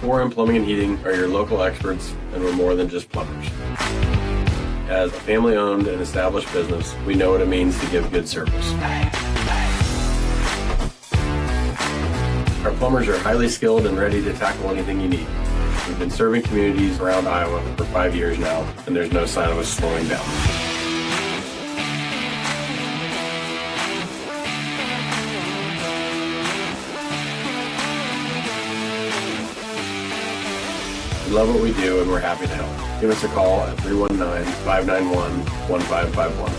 4M Plumbing and Heating are your local experts, and we're more than just plumbers. As a family-owned and established business, we know what it means to give good service. Our plumbers are highly skilled and ready to tackle anything you need. We've been serving communities around Iowa for 5 years now, and there's no sign of us slowing down. We love what we do, and we're happy to help. Give us a call at 319-591-1551.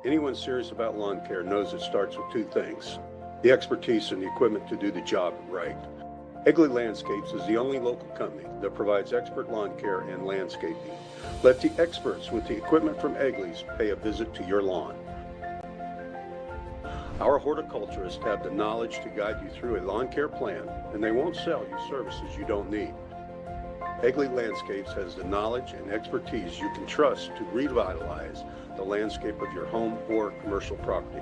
Anyone serious about lawn care knows it starts with two things: the expertise and the equipment to do the job right. Egley Landscapes is the only local company that provides expert lawn care and landscaping. Let the experts with the equipment from Egley's pay a visit to your lawn. Our horticulturists have the knowledge to guide you through a lawn care plan, and they won't sell you services you don't need. Egley Landscapes has the knowledge and expertise you can trust to revitalize the landscape of your home or commercial property.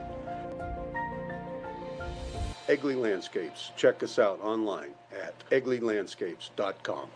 Egley Landscapes. Check us out online at egleylandscapes.com.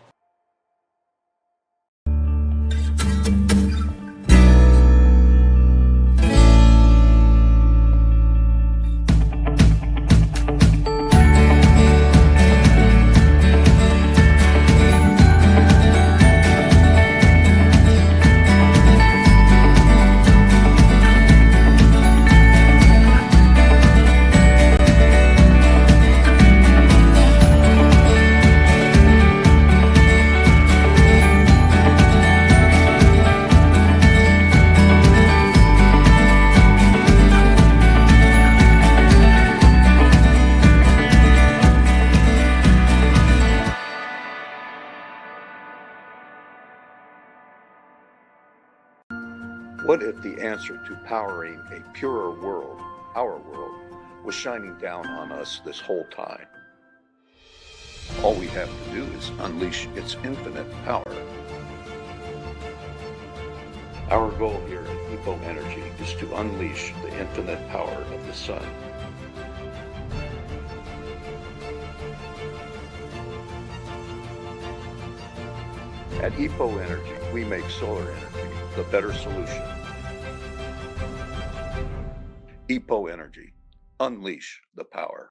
What if the answer to powering a purer world, our world, was shining down on us this whole time? All we have to do is unleash its infinite power. Our goal here at EPO Energy is to unleash the infinite power of the sun. At EPO Energy, we make solar energy the better solution. EPO Energy, unleash the power.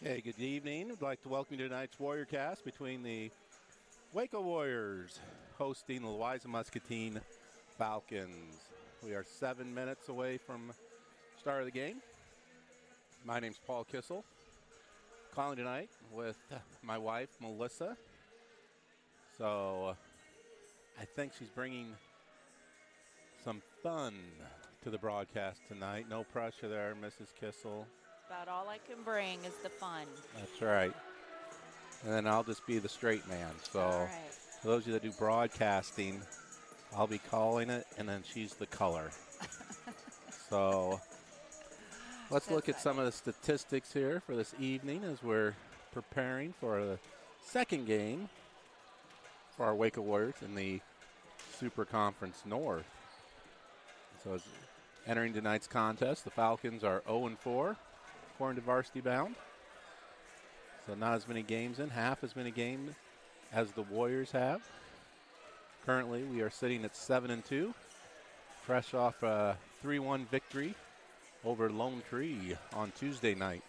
Hey, good evening. I'd like to welcome you to tonight's Warrior Cast between the WACO Warriors hosting the Louisa Muscatine Falcons. We are 7 minutes away from start of the game. My name's Paul Kissel, calling tonight with my wife, Melissa. So I think she's bringing some fun to the broadcast tonight. No pressure there, Mrs. Kissel. About all I can bring is the fun. That's right. And then I'll just be the straight man. So right. For those of you that do broadcasting, I'll be calling it, and then she's the color. So let's look at some of the statistics here for this evening as we're preparing for the second game for our WACO Warriors in the Super Conference North. So as entering tonight's contest, the Falcons are 0-4 according to Varsity Bound. So not as many games in, half as many games as the Warriors have. Currently, we are sitting at 7-2, fresh off a 3-1 victory over Lone Tree on Tuesday night.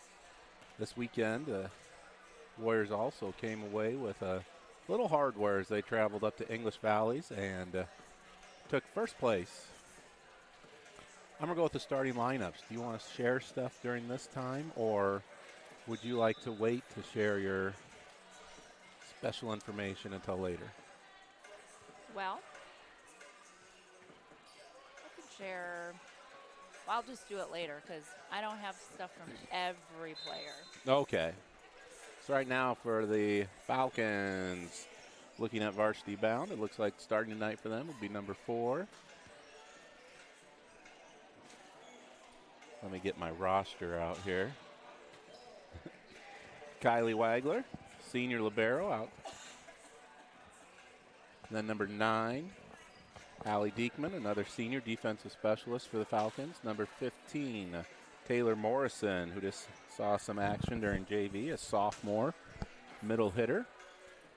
This weekend, the Warriors also came away with a little hardware as they traveled up to English Valleys and took first place. I'm going to go with the starting lineups. Do you want to share stuff during this time, or would you like to wait to share your special information until later? Well, I can share. Well, I'll just do it later because I don't have stuff from every player. Okay. So right now for the Falcons, looking at Varsity Bound, it looks like starting tonight for them will be number 4. Let me get my roster out here. Kylie Wagler, senior libero, out. And then number 9, Allie Diekman, another senior defensive specialist for the Falcons. Number 15, Taylor Morrison, who just saw some action during JV, a sophomore middle hitter.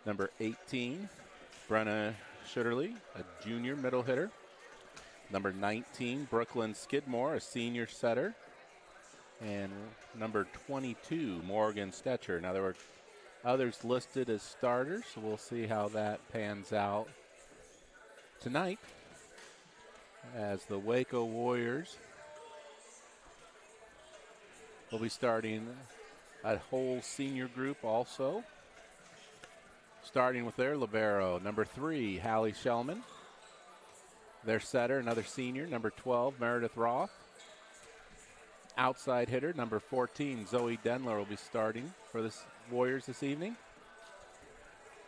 Number 18, Brenna Schutterly, a junior middle hitter. Number 19, Brooklyn Skidmore, a senior setter. And number 22, Morgan Stetcher. Now, there were others listed as starters, so we'll see how that pans out tonight as the WACO Warriors will be starting a whole senior group also, starting with their libero. Number 3, Hallie Shellman. Their setter, another senior, number 12, Meredith Roth. Outside hitter, number 14, Zoe Denler will be starting for the Warriors this evening.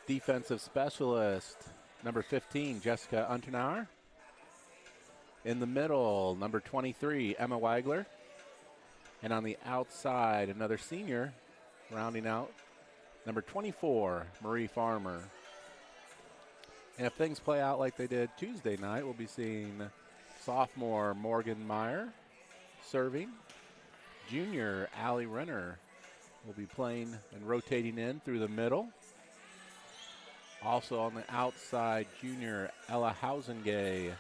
Defensive specialist, number 15, Jessica Unternauer. In the middle, number 23, Emma Wagler. And on the outside, another senior, rounding out, number 24, Marie Farmer. And if things play out like they did Tuesday night, we'll be seeing sophomore Morgan Meyer serving. Junior Allie Renner will be playing and rotating in through the middle. Also on the outside, junior Ella Hausengay.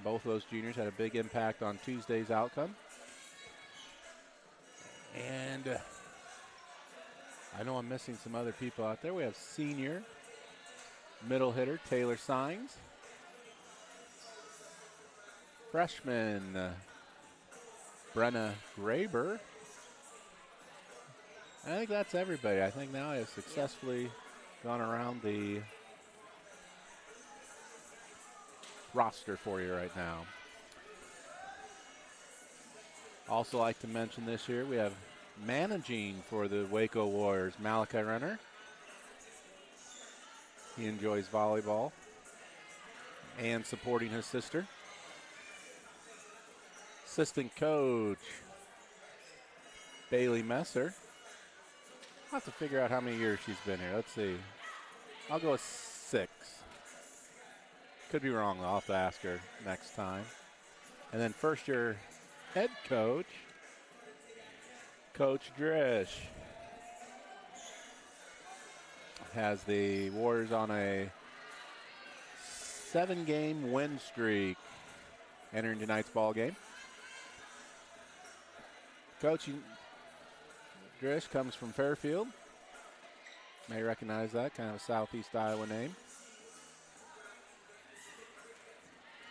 Both of those juniors had a big impact on Tuesday's outcome. And I know I'm missing some other people out there. We have senior middle hitter Taylor Sines. Freshman Brenna Graber. I think that's everybody. I think now I have successfully gone around the roster for you right now. Also like to mention this year we have managing for the WACO Warriors, Malachi Renner. He enjoys volleyball and supporting his sister. Assistant coach, Bailey Messer. I'll have to figure out how many years she's been here. Let's see. I'll go with 6. Could be wrong, though. I'll have to ask her next time. And then first year head coach, Coach Drish. Has the Warriors on a 7-game win streak entering tonight's ball game. Coach, Drish comes from Fairfield. May recognize that, kind of a Southeast Iowa name.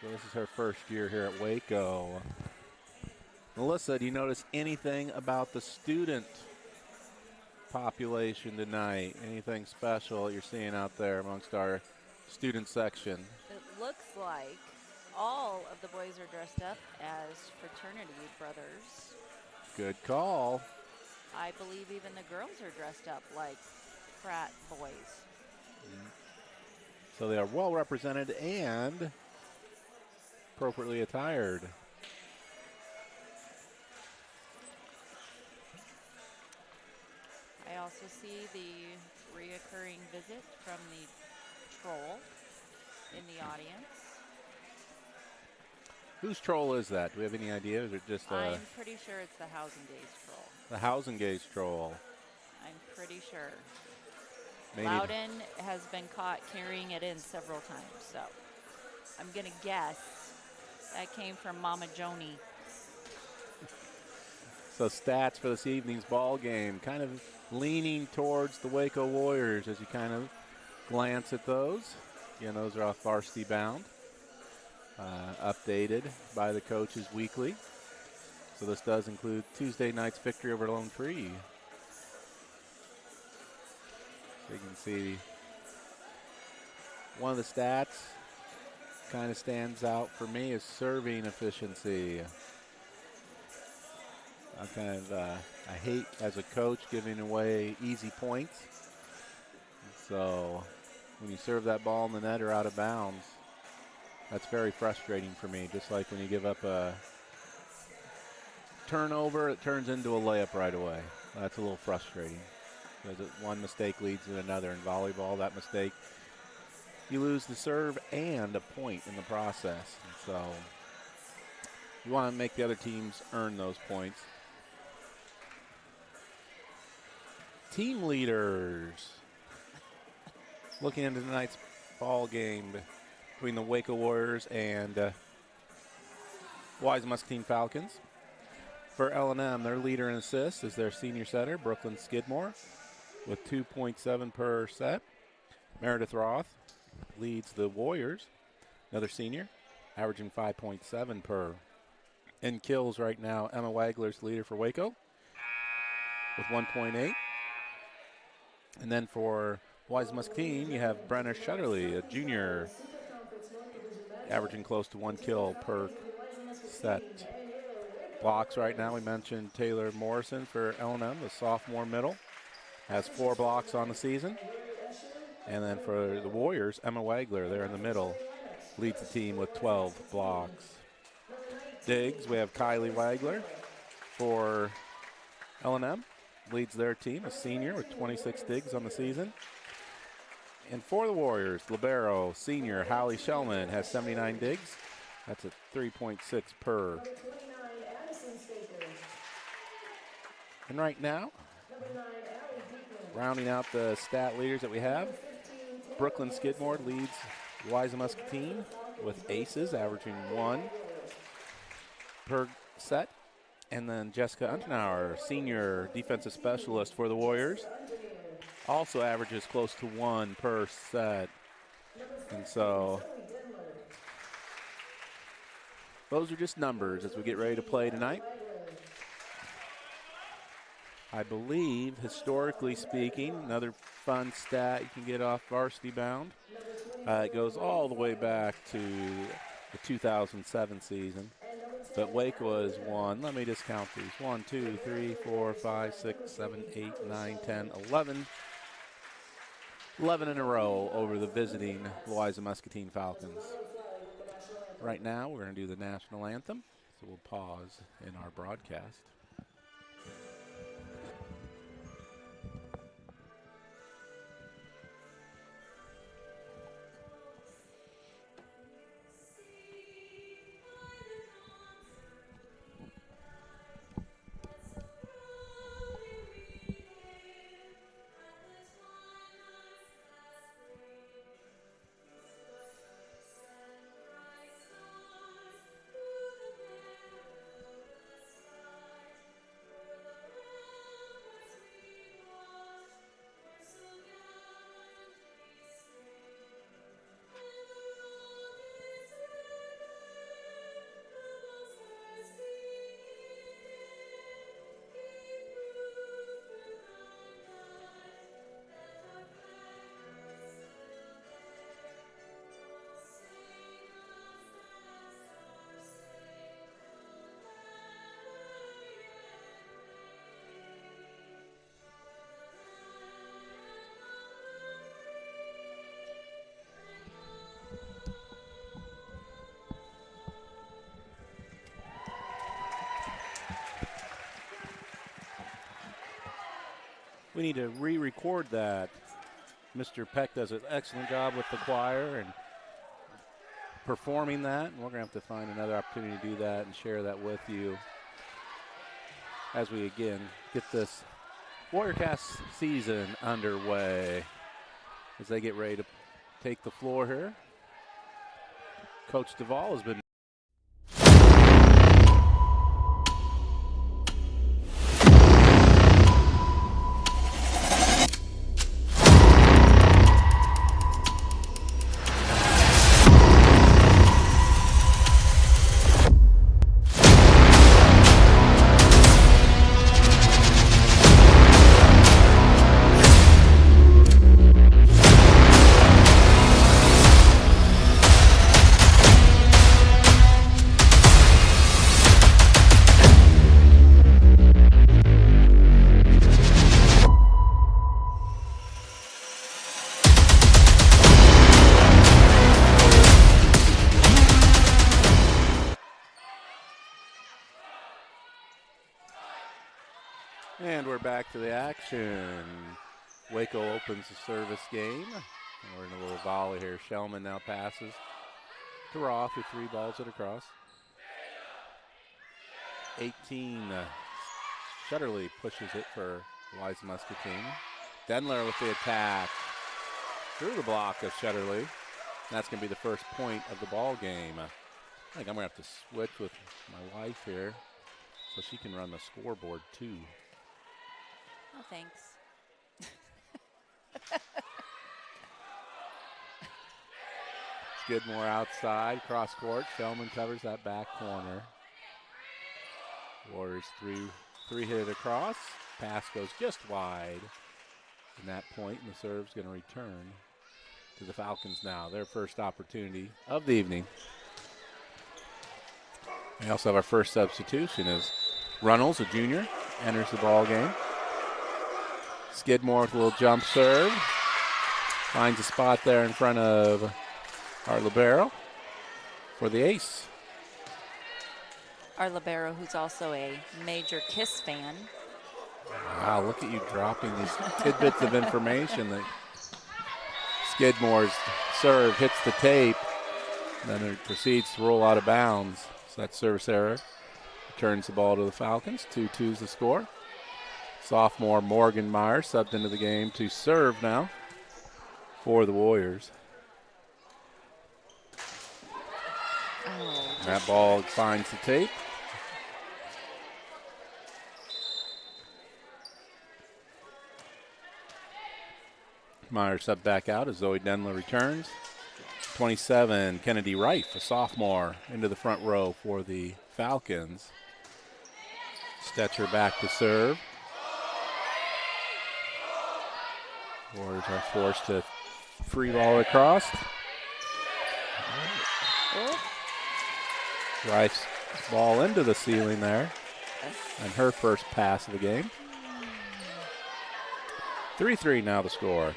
So this is her first year here at Waco. Melissa, do you notice anything about the student population tonight? Anything special you're seeing out there amongst our student section? It looks like all of the boys are dressed up as fraternity brothers. Good call. I believe even the girls are dressed up like frat boys. So they are well represented and appropriately attired. I also see the reoccurring visit from the troll in the audience. Whose troll is that? Do we have any idea? Is it just I'm pretty sure it's the Housing Days troll. the Housing Gauge troll? I'm pretty sure. Maybe. Loudon has been caught carrying it in several times, so I'm going to guess that came from Mama Joni. So stats for this evening's ball game, kind of leaning towards the Waco Warriors as you kind of glance at those. Again, those are off varsity bound. Updated by the coaches weekly. So this does include Tuesday night's victory over Lone Tree. So you can see one of the stats kind of stands out for me is serving efficiency. I hate as a coach giving away easy points. So when you serve that ball in the net or out of bounds, that's very frustrating for me. Just like when you give up a turnover, it turns into a layup right away. That's a little frustrating because one mistake leads to another. In volleyball, that mistake, you lose the serve and a point in the process. And so you want to make the other teams earn those points. Team leaders. Looking into tonight's ball game between the Waco Warriors and Wise Muscatine Falcons. For L&M, their leader in assists is their senior setter, Brooklyn Skidmore, with 2.7 per set. Meredith Roth leads the Warriors, another senior, averaging 5.7 per. In kills right now, Emma Wagler's leader for Waco with 1.8. And then for Wise Muscatine, you have Brenna Shutterly, a junior, averaging close to 1 kill per set. Blocks right now, we mentioned Taylor Morrison for L&M, the sophomore middle, has 4 blocks on the season. And then for the Warriors, Emma Wagler there in the middle leads the team with 12 blocks. Digs, we have Kylie Wagler for L&M, leads their team, a senior with 26 digs on the season. And for the Warriors, libero senior Hallie Shellman has 79 digs. That's a 3.6 per. And right now, rounding out the stat leaders that we have, Brooklyn Skidmore leads Wise Muscatine with aces, averaging 1 per set. And then Jessica Unternauer, senior defensive specialist for the Warriors, also averages close to 1 per set. And so those are just numbers as we get ready to play tonight. I believe, historically speaking, another fun stat you can get off Varsity Bound. It goes all the way back to the 2007 season. But Waco has won, let me just count these, 1, 2, 3, 4, 5, 6, 7, 8, 9, 10, 11. 11 in a row over the visiting Wise Muscatine Falcons. Right now, we're going to do the national anthem, so we'll pause in our broadcast. We need to re-record that. Mr. Peck does an excellent job with the choir and performing that. And we're going to have to find another opportunity to do that and share that with you as we, again, get this WarriorCast season underway as they get ready to take the floor here. Coach Duvall has been And we're back to the action. WACO opens the service game. And we're in a little volley here. Shellman now passes to Roth, who 3 balls it across. 18. Shutterly pushes it for Wise Muscatine. Denler with the attack. Through the block of Shutterly. That's going to be the first point of the ball game. I think I'm going to have to switch with my wife here so she can run the scoreboard too. Oh, thanks. Skidmore outside, cross court. Shellman covers that back corner. Warriors three hit it across. Pass goes just wide. And that point, and the serve's going to return to the Falcons now. Their first opportunity of the evening. We also have our first substitution as Runnels, a junior, enters the ball game. Skidmore with a little jump serve. Finds a spot there in front of our libero for the ace. Our libero, who's also a major KISS fan. Wow, look at you dropping these tidbits of information. That Skidmore's serve hits the tape, then it proceeds to roll out of bounds. So that's service error. Returns the ball to the Falcons. 2-2's the score. Sophomore Morgan Meyer subbed into the game to serve now for the Warriors. Oh, That ball finds the tape. Meyer subbed back out as Zoe Denler returns. 27, Kennedy Rife, a sophomore, into the front row for the Falcons. Stetcher back to serve. Warriors are forced to free ball across. Rife's ball into the ceiling there. And her first pass of the game. 3-3 now the score.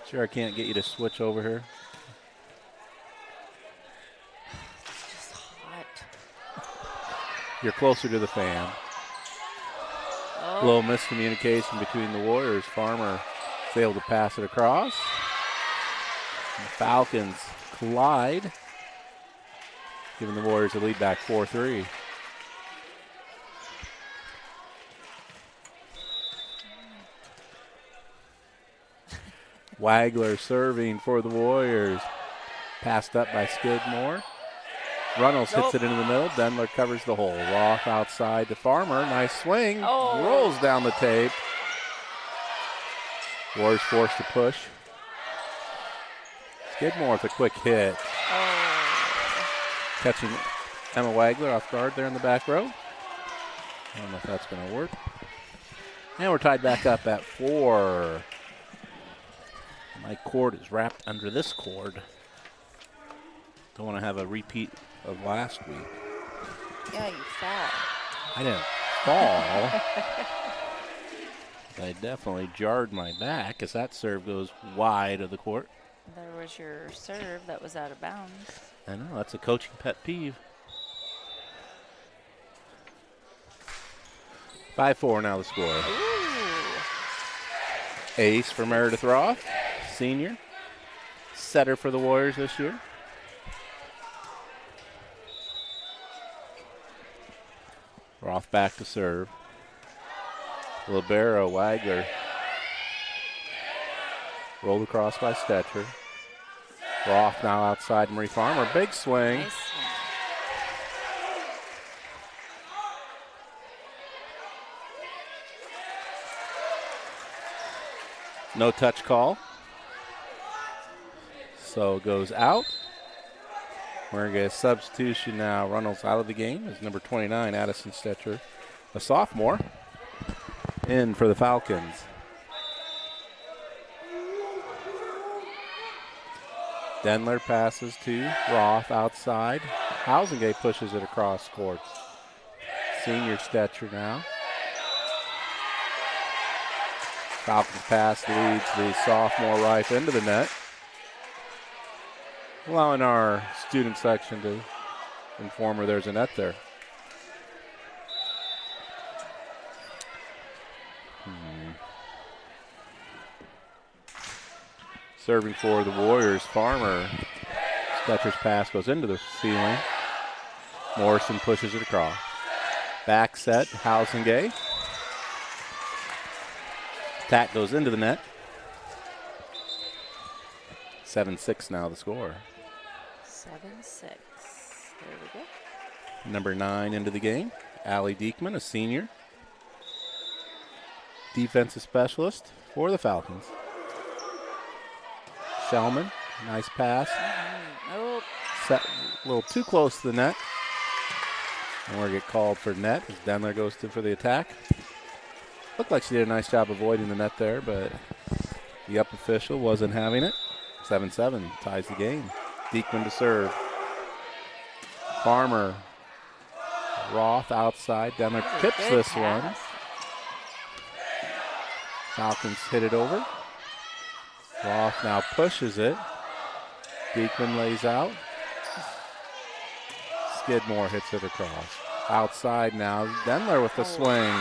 Sure I can't get you to switch over here. it's just hot. You're closer to the fan. A little miscommunication between the Warriors. Farmer failed to pass it across. And the Falcons collide, giving the Warriors a lead back 4-3. Wagler serving for the Warriors. Passed up by Skidmore. Runnels hits it into the middle. Denler covers the hole. Roth outside to Farmer. Nice swing. Rolls down the tape. Warriors forced to push. Skidmore with a quick hit. Catching Emma Wagler off guard there in the back row. I don't know if that's going to work. And we're tied back up at 4. My cord is wrapped under this cord. Don't want to have a repeat of last week. Yeah, you fell. I didn't fall. I definitely jarred my back as that serve goes wide of the court. There was your serve that was out of bounds. I know, that's a coaching pet peeve. 5-4 now the score. Ooh. Ace for Meredith Roth, senior. Setter for the Warriors this year. Roth back to serve. Libero, Wagler. Rolled across by Stetcher. Roth now outside Marie Farmer. Big swing. Nice swing. No touch call. So it goes out. We're going to get a substitution now. Runnels out of the game is number 29, Addison Stetcher, a sophomore, in for the Falcons. Denler passes to Roth outside. Housengate pushes it across courts. Senior Stetcher now. Falcons pass leads the sophomore right into the net, allowing our student section to inform her there's a net there. Serving for the Warriors, Farmer. Stetcher's pass goes into the ceiling. Morrison pushes it across. Back set, Housengate. Attack goes into the net. 7-6 now the score. 7-6. There we go. Number 9 into the game. Allie Diekman, a senior. Defensive specialist for the Falcons. Shellman, nice pass. Oh, Set a little too close to the net. And we're going to get called for net as Denler goes for the attack. Looked like she did a nice job avoiding the net there, but the up official wasn't having it. 7-7 ties the game. Diekman to serve. Farmer. Roth outside. Denler tips good this pass. one. Falcons hit it over. Roth now pushes it. Diekman lays out. Skidmore hits it across. Outside now. Denler with the swing.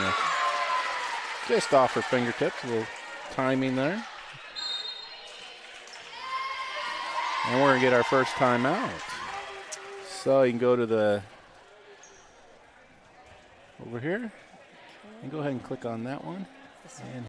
Just off her fingertips. A little timing there. And we're going to get our first timeout. So you can go to the over here and go ahead and click on that one. And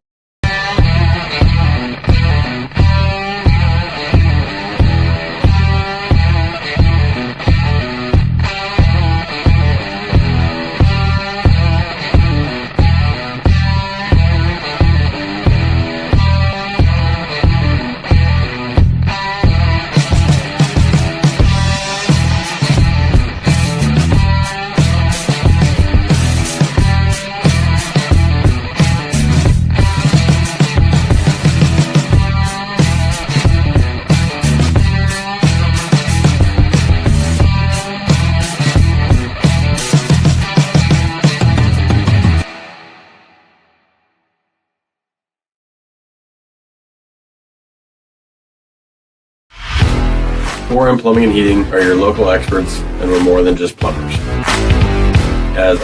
Forum Plumbing and Heating are your local experts, and we're more than just plumbers. As